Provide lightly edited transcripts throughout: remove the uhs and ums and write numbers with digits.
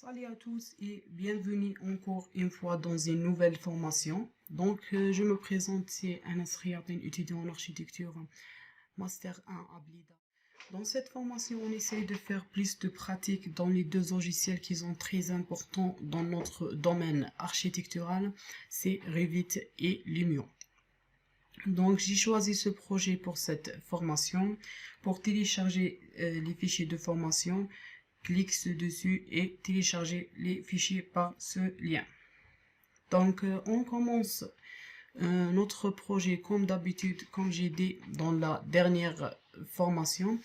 Salut à tous et bienvenue encore une fois dans une nouvelle formation. Je me présente, c'est Anas Riyadine, étudiant en architecture Master 1 à Blida. Dans cette formation, on essaye de faire plus de pratique dans les deux logiciels qui sont très importants dans notre domaine architectural, c'est Revit et Lumion. Donc, j'ai choisi ce projet pour cette formation. Pour télécharger les fichiers de formation, clique dessus et télécharger les fichiers par ce lien. On commence notre projet comme d'habitude, comme j'ai dit dans la dernière formation.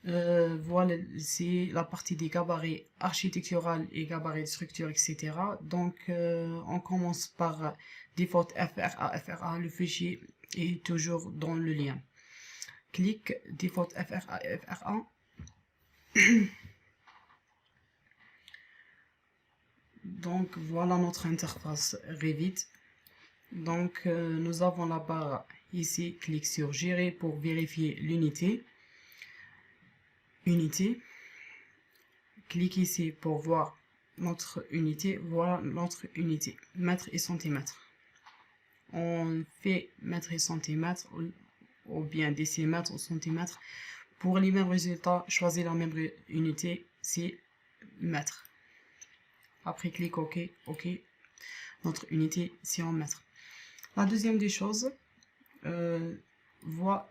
Voilà, c'est la partie des gabarits architecturaux et gabarits de structure, etc. On commence par default FRA. Le fichier est toujours dans le lien. Clique default FRA. Donc voilà notre interface Revit. Nous avons la barre ici, clique sur gérer pour vérifier l'unité. Clique ici pour voir notre unité. Voilà notre unité, mètres et centimètres. On fait mètres et centimètres ou bien décimètres ou centimètres. Pour les mêmes résultats, choisir la même unité, c'est mètres. Après, clique OK. Notre unité, c'est en mètres. La deuxième des choses, voit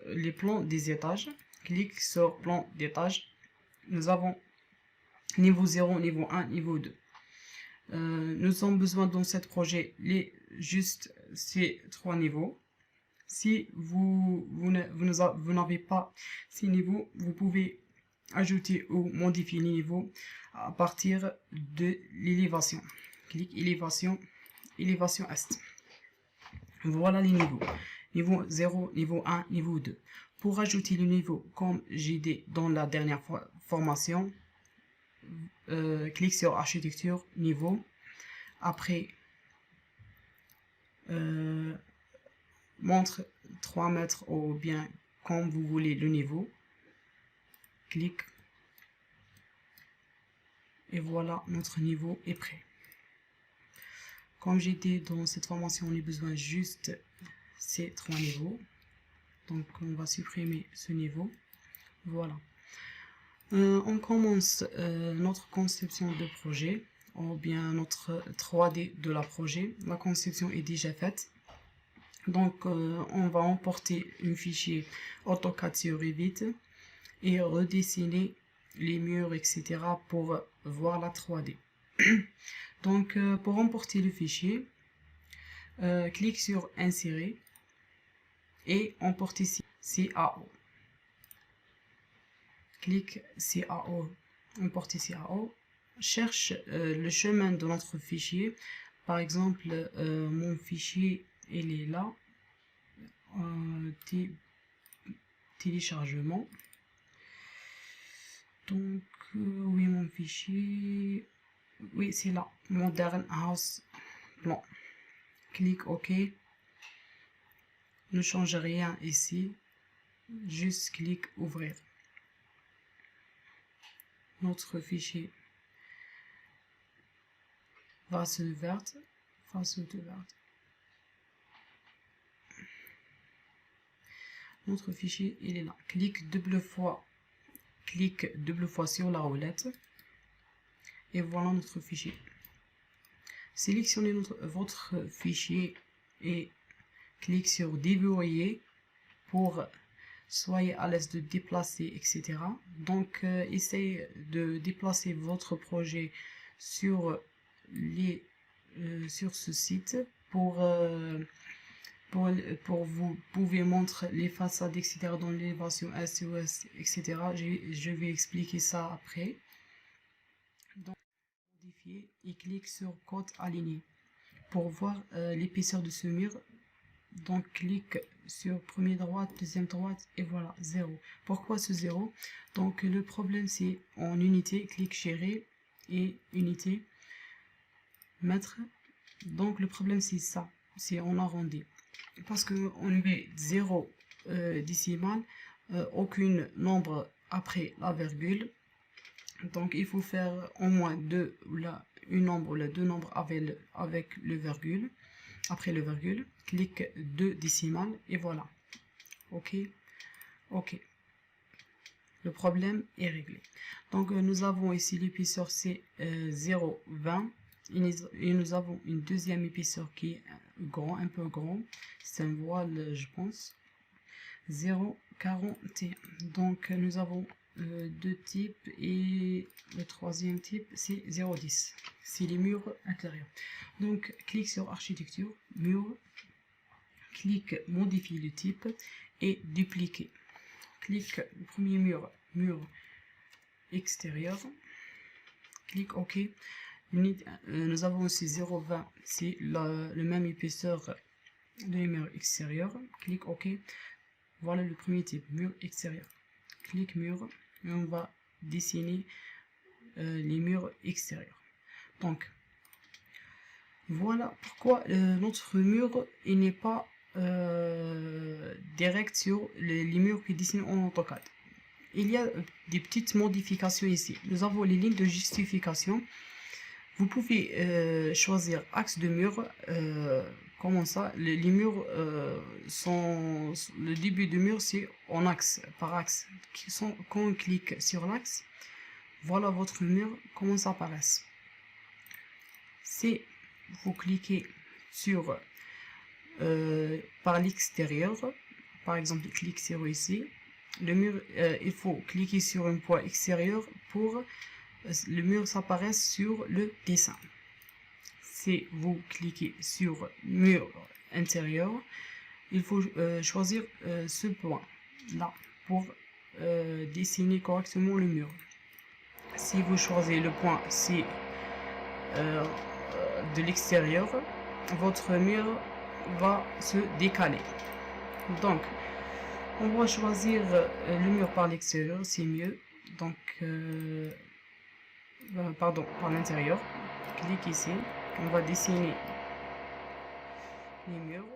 les plans des étages. Clique sur plan d'étage. Nous avons niveau 0, niveau 1, niveau 2. Nous avons besoin dans ce projet juste ces trois niveaux. Si vous n'avez pas ces niveaux, vous pouvez ajouter ou modifier les niveaux à partir de l'élévation. Clique élévation est. Voilà les niveaux. Niveau 0, niveau 1, niveau 2. Pour ajouter le niveau, comme j'ai dit dans la dernière formation, clique sur architecture, niveau. Après, montre 3 mètres ou bien comme vous voulez le niveau. Clique. Et voilà, notre niveau est prêt. Comme j'ai dit dans cette formation, on a besoin juste ces trois niveaux. Donc on va supprimer ce niveau. Voilà. On commence notre conception de projet ou bien notre 3D de la projet. La conception est déjà faite. On va emporter un fichier AutoCAD sur Revit et redessiner les murs, etc. pour voir la 3D. Pour emporter le fichier, clique sur insérer et emporter CAO. Clique CAO, emporter CAO. Cherche le chemin de notre fichier. Par exemple, mon fichier, il est là. Téléchargement. Oui, mon fichier. Oui, c'est là. Modern House Plan. Clique OK. Ne change rien ici. Juste clique ouvrir. Notre fichier va se ouverte. Notre fichier, il est là. Clique double fois sur la roulette. Et voilà notre fichier. Sélectionnez votre fichier et clique sur déverrouiller pour soyez à l'aise de déplacer, etc. Essayez de déplacer votre projet sur ce site pour vous pouvez montrer les façades, etc. dans l'élévation est, ouest, etc. Je vais expliquer ça après. Modifier et clique sur code aligné pour voir l'épaisseur de ce mur. Donc clique sur première droite, deuxième droite et voilà 0. Pourquoi ce 0? Donc le problème c'est en unité, clique gérer et unité mètre. Donc le problème c'est ça, c'est en arrondi parce que on met 0 décimal, aucun nombre après la virgule. Donc il faut faire au moins une nombre ou deux nombres avec le virgule. Après le virgule, clique 2 décimales et voilà. Ok, ok. Le problème est réglé. Donc nous avons ici l'épaisseur, c'est 0,20 et nous avons une deuxième épaisseur qui est un peu grand. C'est un voile, je pense. 0,41. Donc nous avons deux types et le troisième type c'est 0,10. C'est les murs intérieurs. Donc clique sur architecture, mur, clique modifier le type et dupliquer. Clique le premier mur, mur extérieur, clique OK. Nous avons aussi 0,20, c'est le même épaisseur de mur extérieur, clique OK. Voilà le premier type, mur extérieur. Clique mur et on va dessiner les murs extérieurs. Donc voilà pourquoi notre mur il n'est pas direct sur les murs qui dessinent en AutoCAD. Il y a des petites modifications ici. Nous avons les lignes de justification. Vous pouvez choisir axe de mur. Comment ça? Les murs sont... Le début de mur, c'est en axe, par axe. Quand on clique sur l'axe, voilà votre mur, comment ça apparaît. Si vous cliquez sur par l'extérieur, par exemple, clique sur ici, le mur, il faut cliquer sur un point extérieur pour le mur s'apparaisse sur le dessin. Si vous cliquez sur mur intérieur, il faut choisir ce point là pour dessiner correctement le mur. Si vous choisissez le point C de l'extérieur, votre mur va se décaler. Donc on va choisir le mur par l'extérieur, c'est mieux. Donc pardon, par l'intérieur. Clique ici, on va dessiner les murs.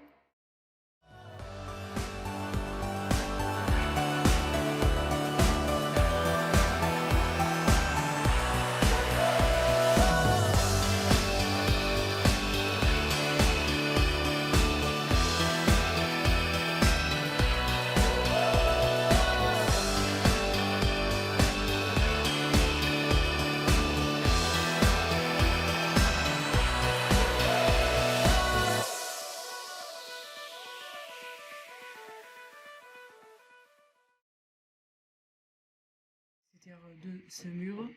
De ce mur,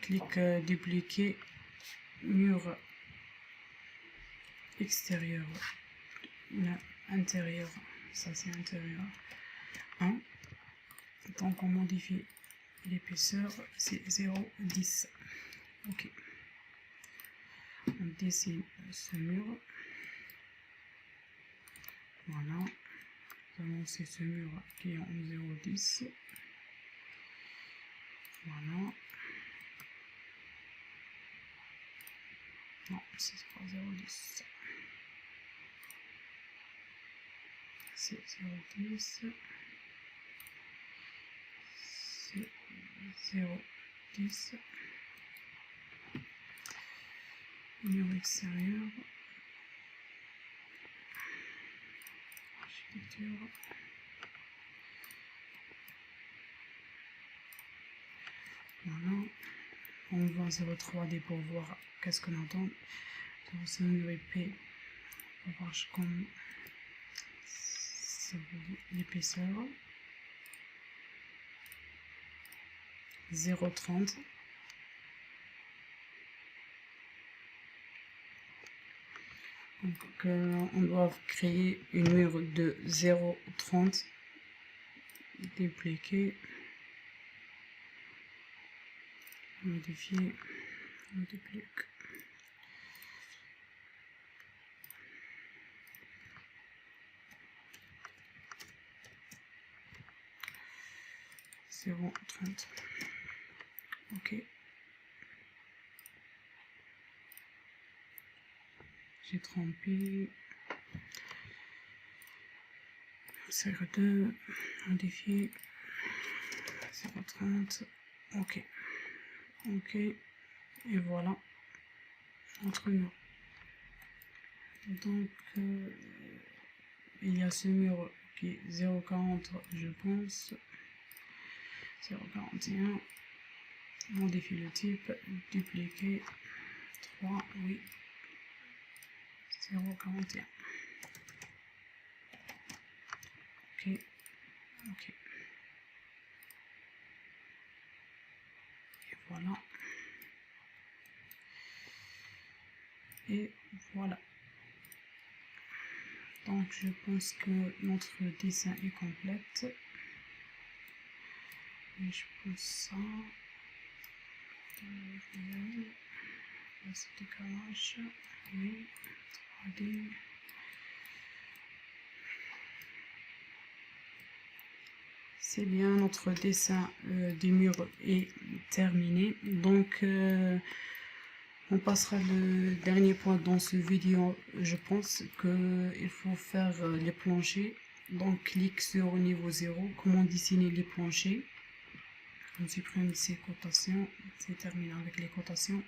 clique dupliquer mur extérieur, intérieur, ça c'est intérieur 1. Donc on modifie l'épaisseur, c'est 0,10. Ok, on dessine ce mur, voilà. C'est ce mur qui est en 0,10. Voilà. Non, c'est pas 0,10. C'est 0,10. C'est 0,10. Mur extérieur. Architecture. Voilà. On va 0,3D pour voir qu'est-ce qu'on entend. C'est un mur épais. On va voir comme l'épaisseur. 0,30. Donc on doit créer une mur de 0,30. Dupliquer. Modifier. On duplique. C'est bon, 30. Ok. J'ai trompé. 0,2. Modifier. 0,30. Ok. Ok, et voilà notre mur. Donc il y a ce mur qui est 0,40, je pense, 0,41. Modifie le type, dupliquer 3, oui, 0,41. Ok, ok. Et voilà. Et voilà. Donc je pense que notre dessin est complète. Et je pense ça. Ce décalage. Oui. 3D. C'est bien, notre dessin des murs est terminé. Donc on passera le dernier point dans ce vidéo. Je pense qu'il faut faire les planchers. Donc clique sur niveau 0, comment dessiner les planchers. On supprime ces cotations, c'est terminé avec les cotations.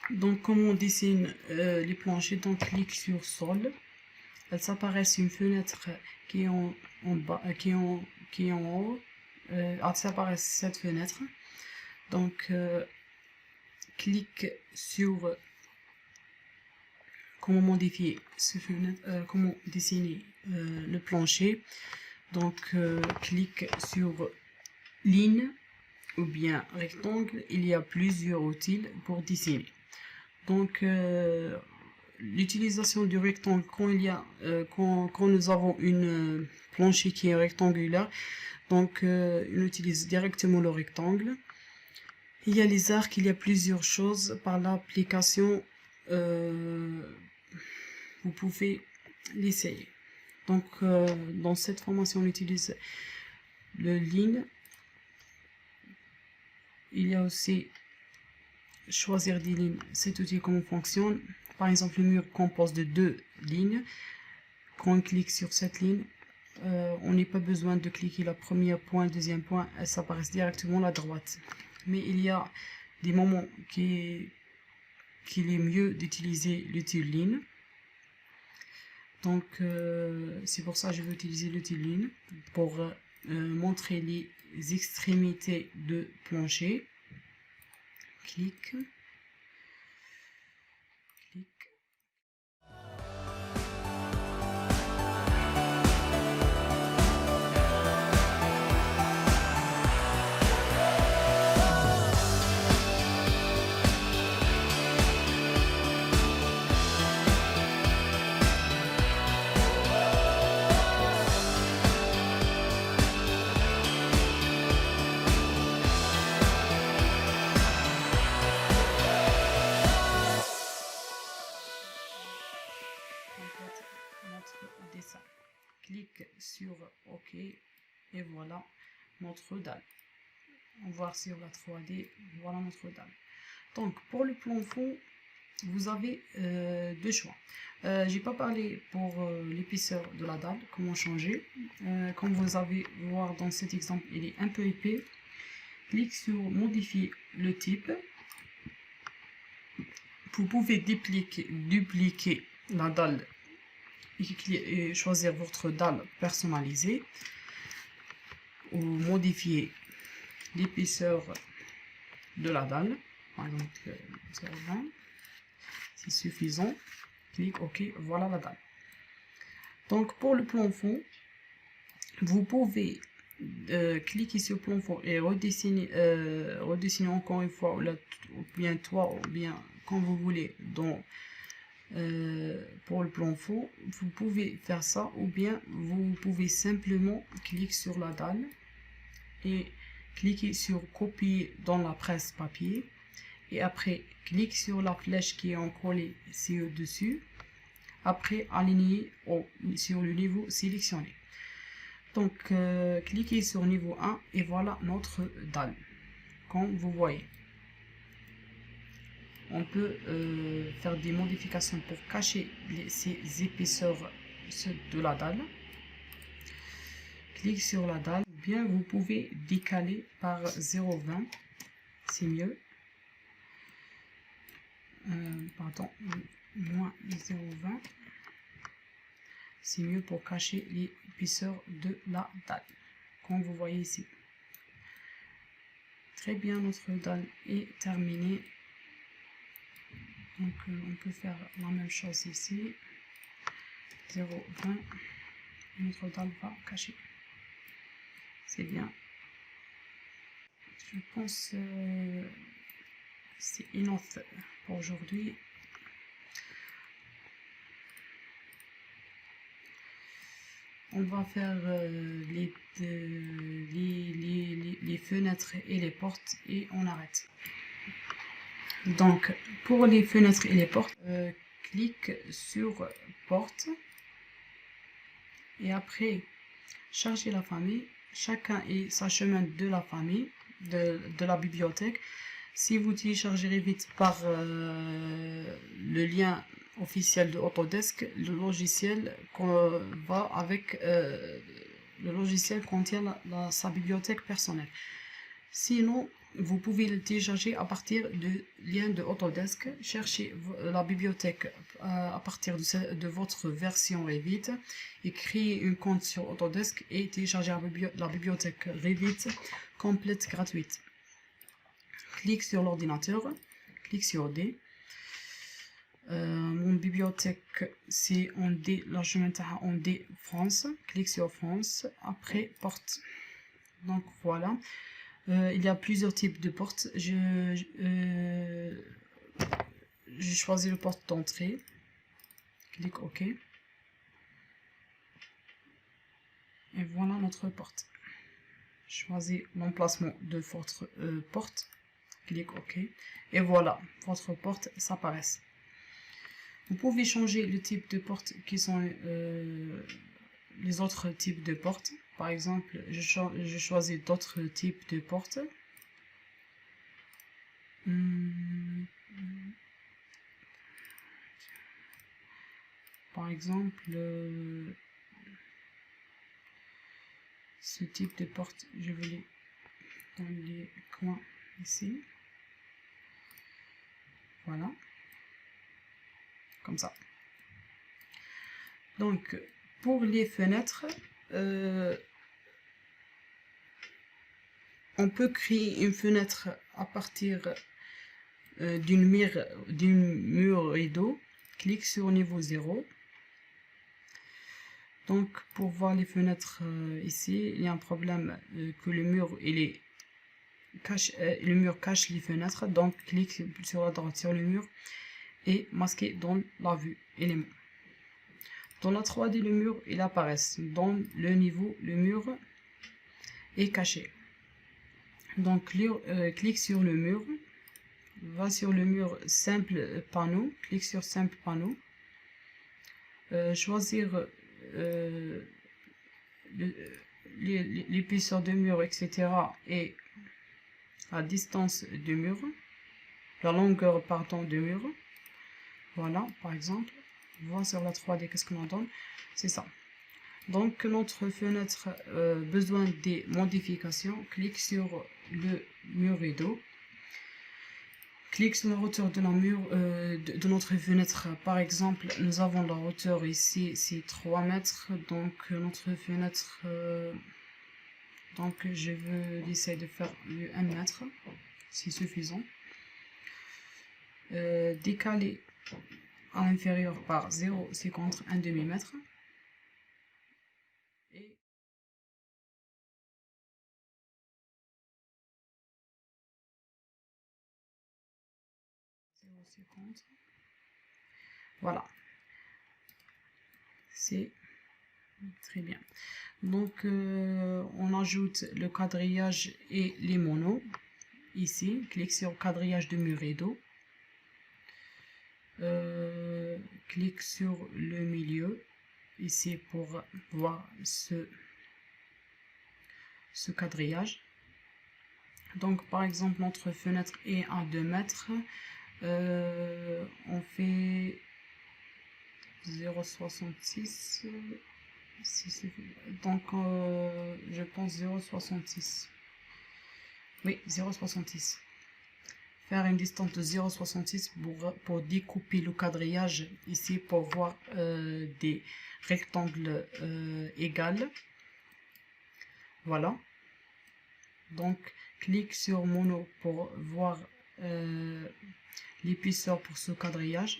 Donc comment on dessine les planchers, donc clique sur sol. Elle s'apparaît une fenêtre qui est en bas, qui est en haut. Elle s'apparaît cette fenêtre. Donc clique sur comment modifier ce fenêtre, comment dessiner le plancher. Donc clique sur ligne ou bien rectangle. Il y a plusieurs outils pour dessiner. Donc l'utilisation du rectangle quand nous avons une plancher qui est rectangulaire, donc on utilise directement le rectangle. Il y a les arcs, il y a plusieurs choses par l'application, vous pouvez l'essayer. Donc dans cette formation on utilise le ligne. Il y a aussi choisir des lignes, cet outil comment fonctionne. Par exemple, le mur compose de 2 lignes. Quand on clique sur cette ligne, on n'a pas besoin de cliquer le premier point, le deuxième point, elles s'apparaissent directement à droite. Mais il y a des moments qu'il est mieux d'utiliser l'outil ligne. Donc c'est pour ça que je vais utiliser l'outil ligne pour montrer les extrémités de plancher. Clique. Notre dessin. Clique sur OK et voilà notre dalle. On voit sur la 3D, voilà notre dalle. Donc pour le plan fond, vous avez deux choix. J'ai pas parlé pour l'épaisseur de la dalle, comment changer. Comme vous avez voir dans cet exemple, il est un peu épais. Clique sur modifier le type. Vous pouvez dupliquer la dalle et choisir votre dalle personnalisée ou modifier l'épaisseur de la dalle. Par exemple, 0,20, c'est suffisant. Clique OK, voilà la dalle. Donc pour le plan fond, vous pouvez cliquer sur plan fond et redessiner encore une fois, ou bien toi, ou bien quand vous voulez. Donc pour le plan fond, vous pouvez faire ça, ou bien vous pouvez simplement cliquer sur la dalle et cliquer sur copier dans la presse papier, et après clique sur la flèche qui est encollée ci au-dessus, après aligner sur le niveau sélectionné. Donc cliquez sur niveau 1 et voilà notre dalle. Comme vous voyez, on peut faire des modifications pour cacher ces épaisseurs de la dalle. Clique sur la dalle, bien vous pouvez décaler par 0,20, c'est mieux. Pardon, moins 0,20, c'est mieux pour cacher l'épaisseur de la dalle, comme vous voyez ici. Très bien, notre dalle est terminée. Donc on peut faire la même chose ici. 0,20, notre dalle va cacher. C'est bien. Je pense que c'est enough pour aujourd'hui. On va faire les fenêtres et les portes et on arrête. Donc pour les fenêtres et les portes, clique sur porte et après charger la famille. Chacun est sa chemin de la famille, de la bibliothèque. Si vous téléchargez Revit par le lien officiel de Autodesk, le logiciel va avec le logiciel contient sa bibliothèque personnelle. Sinon, vous pouvez le télécharger à partir du lien de Autodesk. Cherchez la bibliothèque à partir de votre version Revit et créez un compte sur Autodesk et téléchargez la bibliothèque Revit complète gratuite. Clique sur l'ordinateur, clique sur D. Mon bibliothèque c'est en D, largement en D France. Clique sur France, après porte. Donc voilà. Il y a plusieurs types de portes. J'ai choisi le porte d'entrée. Clique OK. Et voilà notre porte. Choisis l'emplacement de votre porte. Clique OK. Et voilà, votre porte s'apparaît. Vous pouvez changer le type de porte qui sont les autres types de portes. Par exemple, je choisis d'autres types de portes. Par exemple, ce type de porte, je vais les dans les coins ici. Voilà. Comme ça. Donc, pour les fenêtres, on peut créer une fenêtre à partir d'une mur rideau. Clique sur niveau 0. Donc pour voir les fenêtres ici, il y a un problème que le mur le mur cache les fenêtres. Donc clique sur la droite sur le mur et masquer dans la vue élément. Dans la 3D, le mur il apparaît. Dans le niveau, le mur est caché. Donc clique sur le mur, va sur le mur simple panneau, clique sur simple panneau, choisir l'épaisseur de mur, etc. et la distance du mur, la longueur pardon du mur. Voilà, par exemple, voir sur la 3D qu'est-ce qu'on en donne, c'est ça. Donc notre fenêtre besoin des modifications, clique sur le mur rideau, clique sur la hauteur de la de notre fenêtre. Par exemple, nous avons la hauteur ici, c'est 3 mètres, donc notre fenêtre, donc je veux essayer de faire le 1 mètre, c'est suffisant. Décaler à l'inférieur par 0,50, un demi-mètre. Et voilà, c'est très bien. Donc on ajoute le quadrillage et les monos ici. Clique sur quadrillage de mur rideau, clique sur le milieu ici pour voir ce quadrillage. Donc par exemple notre fenêtre est à 2 mètres, on fait 0,66, Donc, je pense 0,66. Oui, 0,66. Faire une distance de 0,66 pour découper le quadrillage ici pour voir des rectangles égaux. Voilà. Donc, clique sur mono pour voir l'épaisseur pour ce quadrillage.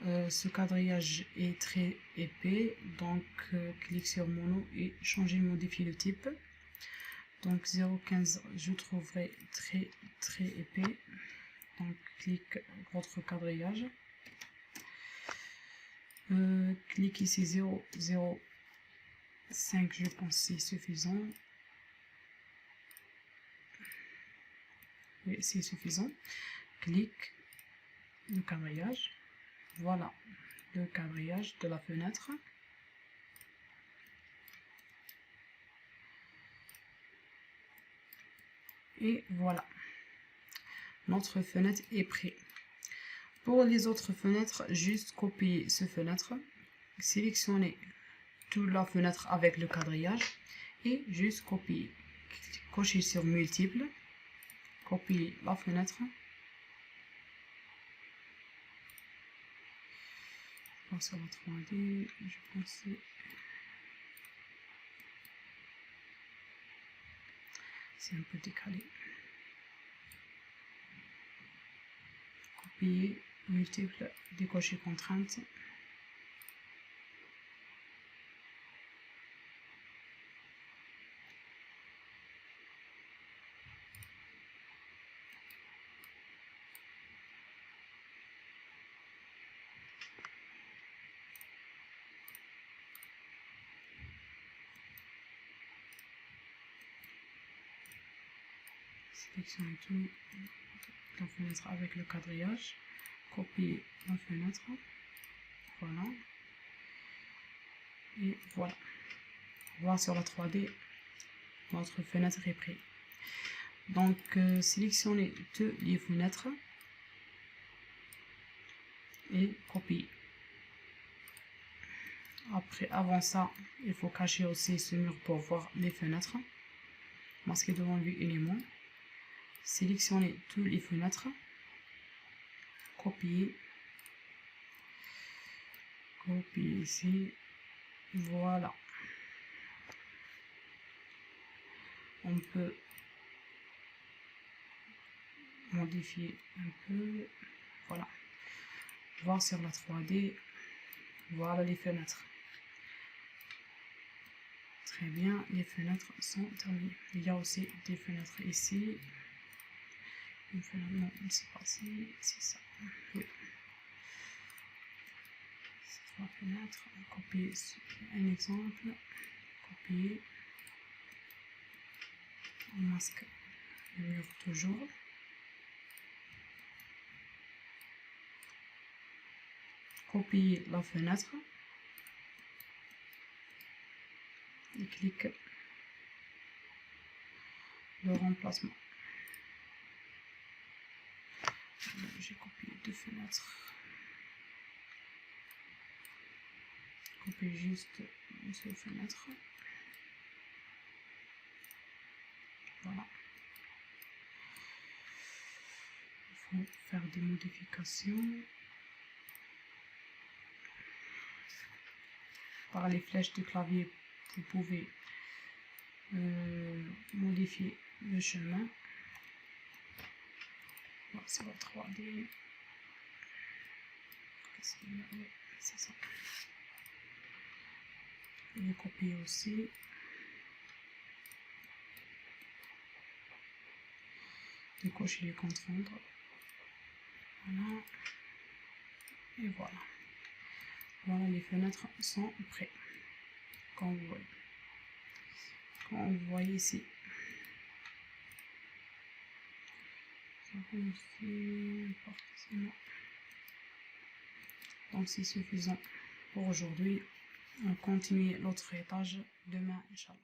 Ce quadrillage est très épais, donc clique sur mono et changer, modifier le type. Donc 0,15 je trouverai très épais, donc clique votre quadrillage, clique ici 0,05, je pense c'est suffisant. Oui, c'est suffisant. Clique le quadrillage. Voilà le quadrillage de la fenêtre. Et voilà, notre fenêtre est prête. Pour les autres fenêtres, juste copier ce fenêtre, sélectionner toute la fenêtre avec le quadrillage et juste copier. Cocher sur multiple, copier la fenêtre. Sur la 3D, je pense c'est un peu décalé. Copier, multiple, décocher contrainte. Sélectionner tout la fenêtre avec le quadrillage, copier la fenêtre, voilà, et voilà. Voir sur la 3D, notre fenêtre est prête. Donc, sélectionnez toutes les fenêtres et copier. Après, avant ça, il faut cacher aussi ce mur pour voir les fenêtres. Masquer devant vue élément. Sélectionnez toutes les fenêtres. Copier. Copier ici. Voilà. On peut modifier un peu. Voilà. Voir sur la 3D. Voilà les fenêtres. Très bien, les fenêtres sont terminées. Il y a aussi des fenêtres ici. Une fenêtre, non, c'est pas ici, c'est ça. Oui. Ces trois fenêtres. Copier un exemple. Copier. On masque le mur toujours. Copier la fenêtre. Et clique le remplacement. J'ai copié deux fenêtres. Copier juste une seule fenêtre. Voilà. Il faut faire des modifications. Par les flèches de clavier, vous pouvez modifier le chemin. Voilà, c'est la 3D. C'est ça. Je copie aussi. Décocher les contrôles. Voilà. Et voilà. Voilà, les fenêtres sont prêtes. Comme vous voyez. Comme vous voyez ici. Donc c'est suffisant pour aujourd'hui. On continue l'autre étage demain, Inch'Allah.